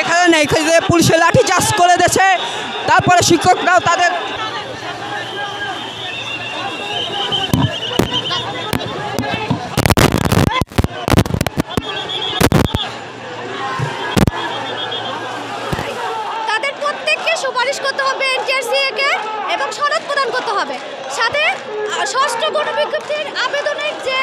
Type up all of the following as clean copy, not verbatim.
এখানে পুলিশের লাঠি চার্জ করে দিয়েছে। তারপরে শিক্ষকরাও তাদের প্রত্যেককে সুপারিশ করতে হবে এনটিআরসি-কে এবং সনদ প্রদান করতে হবে। সাথে ষষ্ঠ গণবিজ্ঞপ্তির আবেদনের যে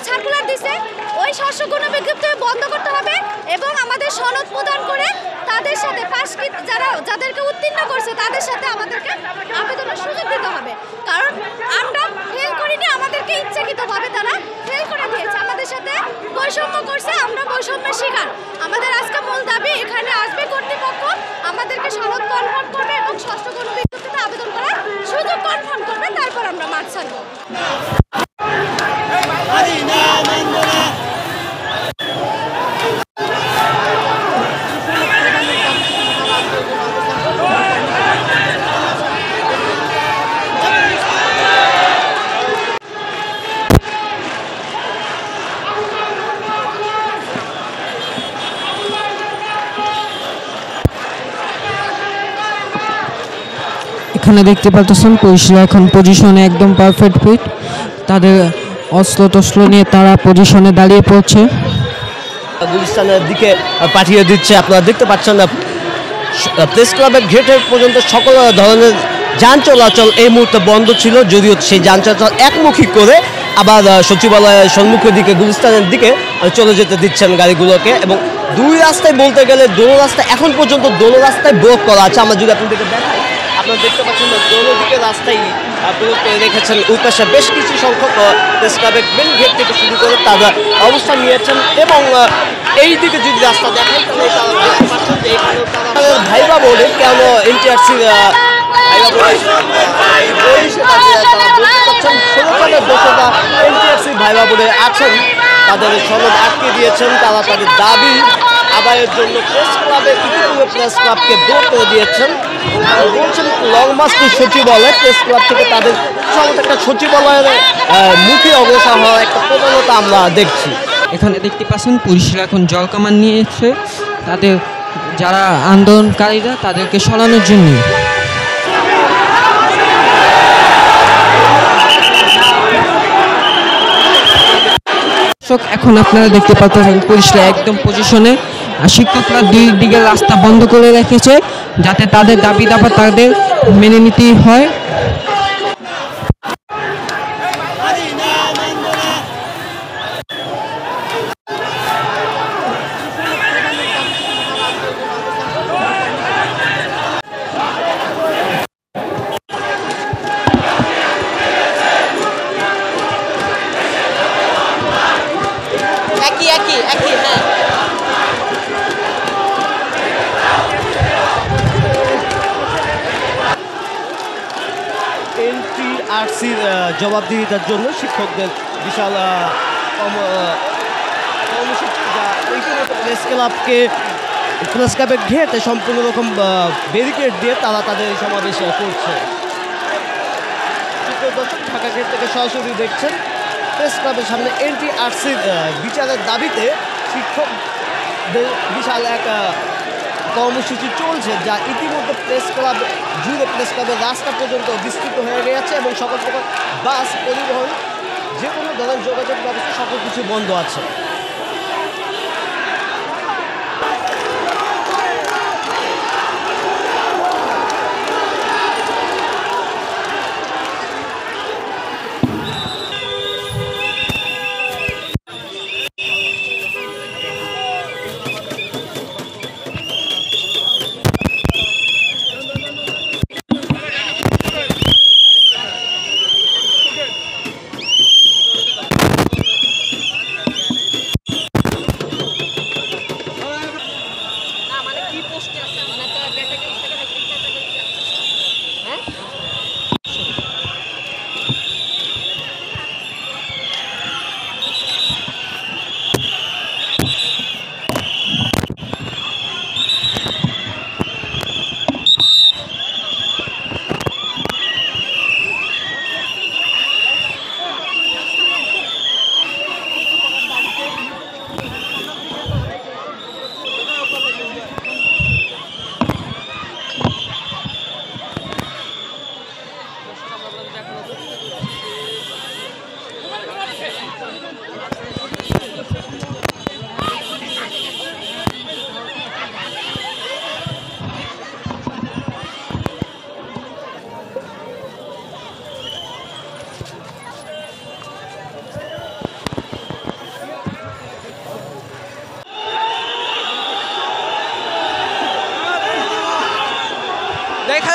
সার্কুলার দিছে ওই ষষ্ঠ গণবিজ্ঞপ্তি বন্ধ করতে হবে এবং আমাদের সনদ প্রদান করে তাদের সাথে যাদেরকে উত্তীর্ণ করছে তাদের সাথে আমাদেরকে আবেদনের সুযোগ দিতে হবে। কারণ আমরা ফেল করিনি, আমাদেরকে ইচ্ছাকৃতভাবে তারা ফেল করে দিয়েছে, আমাদের সাথে বৈষম্য করছে, আমরা বৈষম্যের শিকার। আমাদের আজকে মূল দাবি এখানে আসবে কর্তৃপক্ষ আমাদেরকে সনদ কনফার্ম করবে এবং ষষ্ঠ গণবিজ্ঞপ্তিতে আবেদন করার সুযোগ কনফার্ম করবে, তারপর আমরা মাঠ ছাড়ব। এখানে দেখতে পাচ্ছেন পুলিশরা এখন পজিশনে একদম পারফেক্ট ফিট, তাদের অস্ত্র টস্ত্র নিয়ে তারা পজিশনে দাঁড়িয়ে পড়ছে, গুলিস্তানের দিকে পাঠিয়ে দিচ্ছে। আপনারা দেখতে পাচ্ছেন প্রেস ক্লাবের গেটের পর্যন্ত সকল ধরনের যান চলাচল এই মুহূর্তে বন্ধ ছিল, যদিও সেই যান চলাচল একমুখী করে আবার সচিবালয়ের সম্মুখের দিকে গুলিস্তানের দিকে চলে যেতে দিচ্ছেন গাড়িগুলোকে। এবং দুই রাস্তায় বলতে গেলে দোনো রাস্তা এখন পর্যন্ত দোনো রাস্তায় ব্লক করা আছে। আমরা যদি আপনাদেরকে দেখাই, আপনারা দেখতে পাচ্ছেন দোনো দিকে রাস্তায় ব্লক করে রেখেছেন। উপাশে বেশ কিছু সংখ্যক প্রেস ক্লাবের মেন গেট থেকে শুরু করে তারা অবস্থান নিয়েছেন। এবং এই দিকে যদি রাস্তা দেখাই তাহলে তারা দেখতে পাচ্ছেন যে এখানেও তারা ভাইবা বোর্ডে কেন এনটিআরসির এনটিআরসি ভাইবা বোর্ডে আছেন, তাদের সনদ আটকে দিয়েছেন। তারা তাদের দাবি আদায়ের জন্য প্রেস ক্লাবকে ব্লক করে দিয়েছেন। বলছেন লং মার্চ টু সচিবালয়, প্রেস ক্লাব থেকে তাদের সমস্ত একটা সচিবালয়ের মুখে অগ্রসর হওয়ার একটা প্রবণতা আমরা দেখছি। এখানে দেখতে পাচ্ছেন পুলিশরা এখন জল কামান নিয়েছে তাদের যারা আন্দোলনকারীরা তাদেরকে সরানোর জন্য। এখন আপনারা দেখতে পাচ্ছেন পুলিশরা একদম পজিশনে, শিক্ষকরা দুই দিকে রাস্তা বন্ধ করে রেখেছে যাতে তাদের দাবি দাবা তাদের মেনে নিতেই হয়। এনটিআরসির জবাবদিহিতার জন্য শিক্ষকদের বিশাল কর্মসূচি, যা প্রেস ক্লাবের ঘেটে সম্পূর্ণ রকম ব্যারিকেড দিয়ে তারা তাদের সমাবেশ করছে। ঢাকা গেট থেকে সরাসরি দেখছেন প্রেস ক্লাবের সামনে এনটিআরসির বিচারের দাবিতে শিক্ষকদের বিশাল এক কর্মসূচি চলছে, যা ইতিমধ্যে প্রেস ক্লাব জুড়ে প্রেস ক্লাবের রাস্তা পর্যন্ত বিস্তৃত হয়ে গেছে এবং সকল প্রকার বাস পরিবহন যে কোনো ধরনের যোগাযোগ ব্যবস্থা সকল কিছু বন্ধ আছে।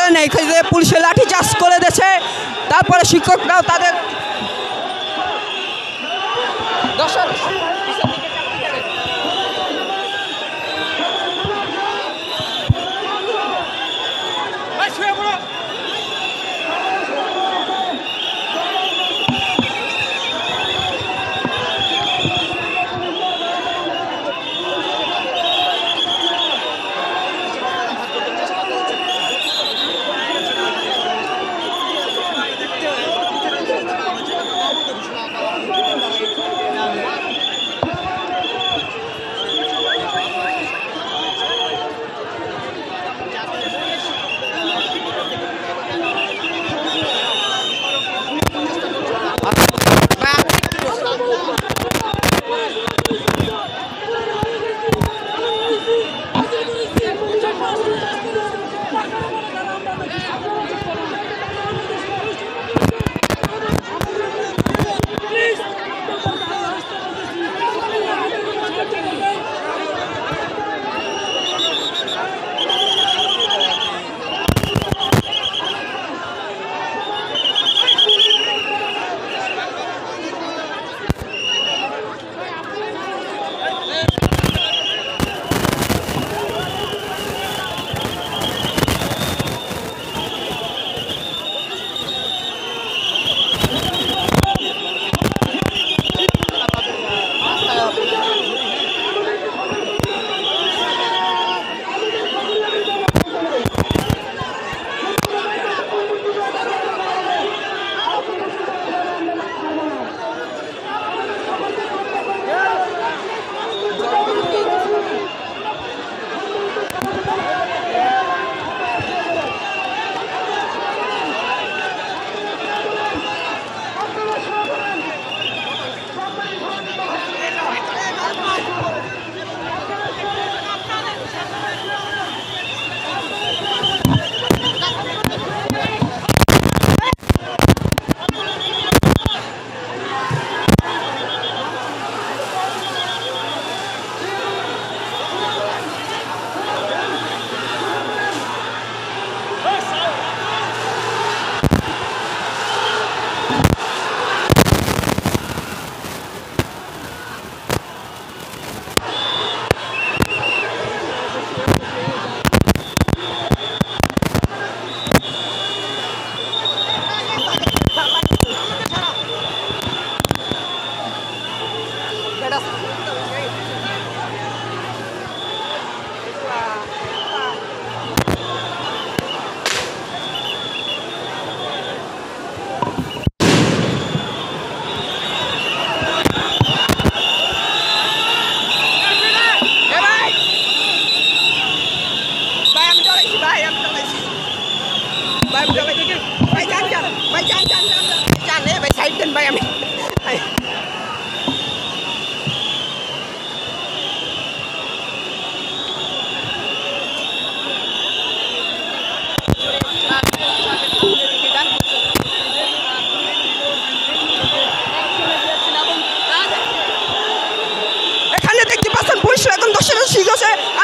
করে নেই, পুলিশের লাঠিচার্জ করে দিয়েছে। তারপরে শিক্ষকরাও তাদের দর্শক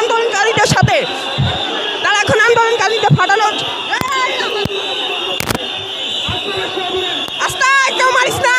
আন্দোলনকারীদের সাথে, তারা এখন আন্দোলনকারীদের ফাটানোর আস্তে কেউ মারিস না।